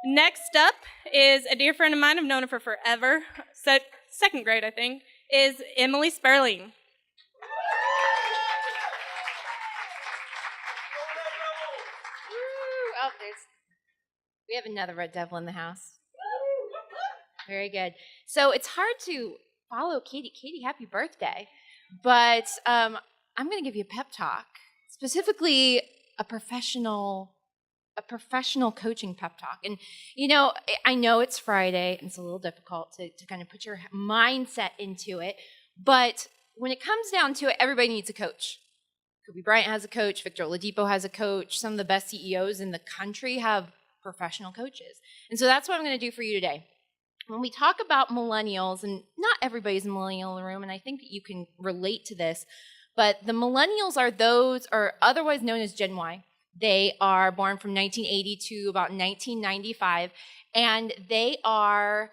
Next up is a dear friend of mine. I've known her for forever. Second grade, I think, is Emili Sperling. Oh, we have another Red Devil in the house. Very good. So it's hard to follow Katie. Katie, happy birthday. But I'm going to give you a pep talk, specifically a professional coaching pep talk. And, I know it's Friday, and it's a little difficult to kind of put your mindset into it. But when it comes down to it, everybody needs a coach. Kobe Bryant has a coach. Victor Oladipo has a coach. Some of the best CEOs in the country have professional coaches. And so that's what I'm going to do for you today. When we talk about millennials, and not everybody's a millennial in the room, and I think that you can relate to this, but the millennials are otherwise known as Gen Y. They are born from 1980 to about 1995, and they are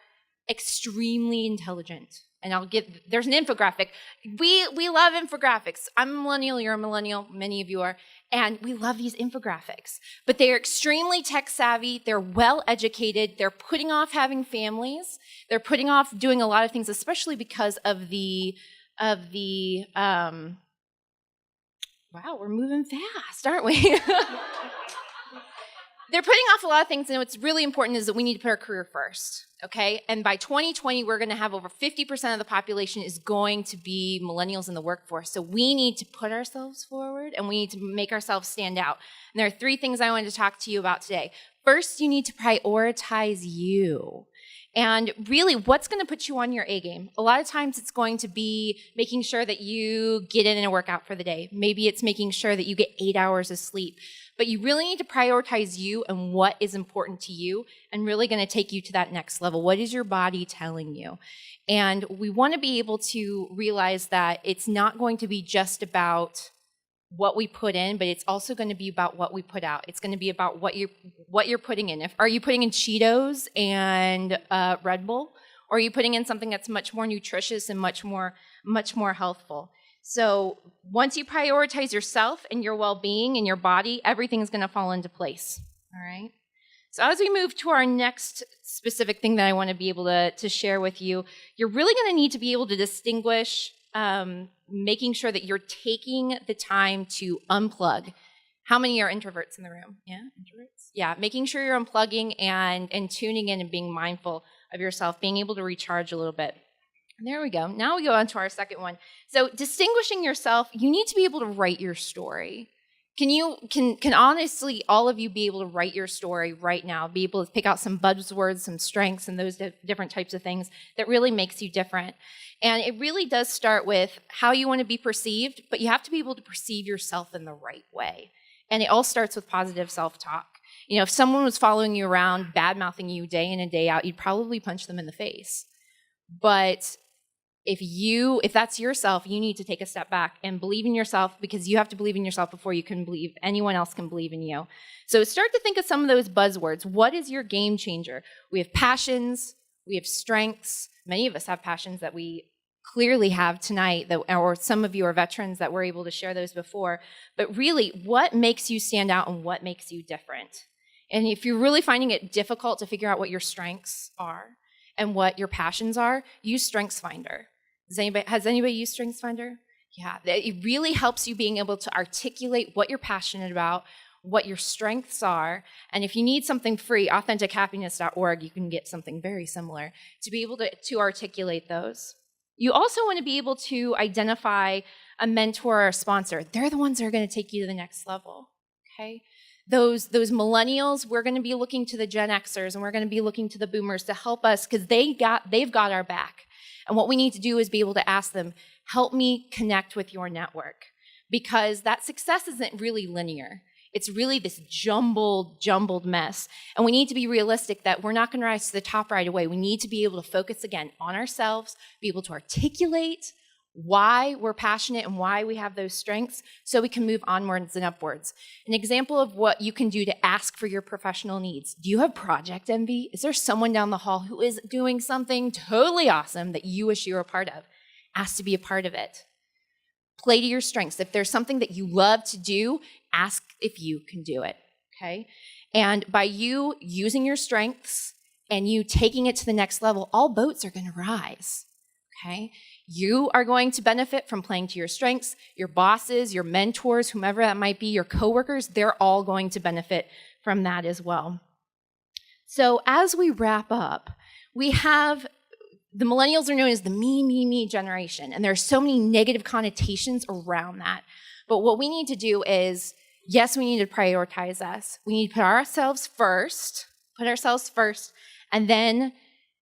extremely intelligent. And there's an infographic. We love infographics. I'm a millennial, you're a millennial, many of you are, and we love these infographics. But they are extremely tech savvy, they're well educated, they're putting off having families, they're putting off doing a lot of things, especially because of the wow, we're moving fast, aren't we? They're putting off a lot of things, and what's really important is that we need to put our career first, okay? And by 2020, we're going to have over 50% of the population is going to be millennials in the workforce. So we need to put ourselves forward, and we need to make ourselves stand out. And there are 3 things I wanted to talk to you about today. First, you need to prioritize you. And really, what's going to put you on your A game? A lot of times it's going to be making sure that you get in a workout for the day. Maybe it's making sure that you get 8 hours of sleep. But you really need to prioritize you and what is important to you and really going to take you to that next level. What is your body telling you? And we want to be able to realize that it's not going to be just about what we put in, but it's also going to be about what we put out. It's going to be about what you're putting in. Are you putting in Cheetos and Red Bull? Or are you putting in something that's much more nutritious and much more healthful? So once you prioritize yourself and your well-being and your body, everything's going to fall into place, all right? So as we move to our next specific thing that I want to be able to share with you, you're really going to need to be able to distinguish making sure that you're taking the time to unplug. How many are introverts in the room? Yeah, introverts? Yeah, making sure you're unplugging and tuning in and being mindful of yourself, being able to recharge a little bit. There we go. Now we go on to our second one. So distinguishing yourself, you need to be able to write your story. Can honestly all of you be able to write your story right now, be able to pick out some buzzwords, some strengths, and those different types of things that really makes you different? And it really does start with how you want to be perceived, but you have to be able to perceive yourself in the right way. And it all starts with positive self-talk. If someone was following you around, bad-mouthing you day in and day out, you'd probably punch them in the face. But if that's yourself, you need to take a step back and believe in yourself, because you have to believe in yourself before you can believe anyone else can believe in you. So start to think of some of those buzzwords. What is your game changer? We have passions, we have strengths. Many of us have passions that we clearly have tonight, or some of you are veterans that were able to share those before. But really, what makes you stand out and what makes you different? And if you're really finding it difficult to figure out what your strengths are and what your passions are, use StrengthsFinder. Has anybody used StrengthsFinder? Yeah, it really helps you being able to articulate what you're passionate about, what your strengths are, and if you need something free, AuthenticHappiness.org, you can get something very similar to be able to articulate those. You also want to be able to identify a mentor or a sponsor. They're the ones that are going to take you to the next level, okay? Those millennials, we're going to be looking to the Gen Xers, and we're going to be looking to the boomers to help us, because they've got our back. And what we need to do is be able to ask them, help me connect with your network, because that success isn't really linear. It's really this jumbled mess. And we need to be realistic that we're not going to rise to the top right away. We need to be able to focus again on ourselves, be able to articulate why we're passionate and why we have those strengths, so we can move onwards and upwards. An example of what you can do to ask for your professional needs. Do you have project envy? Is there someone down the hall who is doing something totally awesome that you wish you were a part of? Ask to be a part of it. Play to your strengths. If there's something that you love to do, ask if you can do it, okay? And by you using your strengths and you taking it to the next level, all boats are going to rise, okay? You are going to benefit from playing to your strengths. Your bosses, your mentors, whomever that might be, your coworkers, they're all going to benefit from that as well. So as we wrap up, we have the millennials are known as the me generation, and there are so many negative connotations around that. But what we need to do is, yes, we need to prioritize us. We need to put ourselves first, and then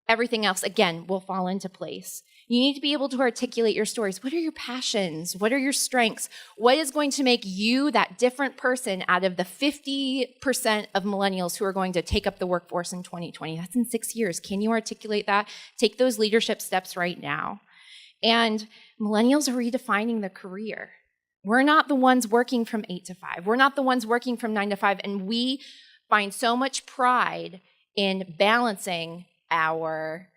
everything else, again, will fall into place. You need to be able to articulate your stories. What are your passions? What are your strengths? What is going to make you that different person out of the 50% of millennials who are going to take up the workforce in 2020? That's in 6 years. Can you articulate that? Take those leadership steps right now. And millennials are redefining their career. We're not the ones working from 8 to 5. We're not the ones working from 9 to 5. And we find so much pride in balancing our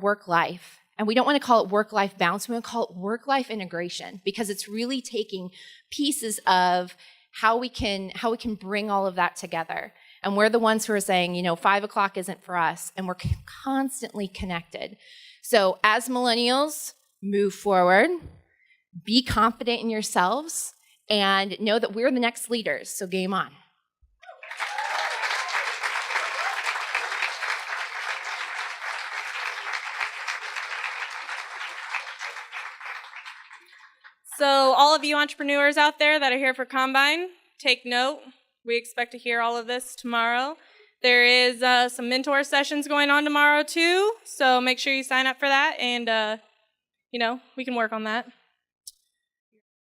work life. And we don't want to call it work-life balance. We want to call it work-life integration, because it's really taking pieces of how we can bring all of that together. And we're the ones who are saying, 5 o'clock isn't for us, and we're constantly connected. So as millennials, move forward, be confident in yourselves, and know that we're the next leaders. So game on. So all of you entrepreneurs out there that are here for Combine, take note. We expect to hear all of this tomorrow. There is some mentor sessions going on tomorrow too, so make sure you sign up for that, and we can work on that.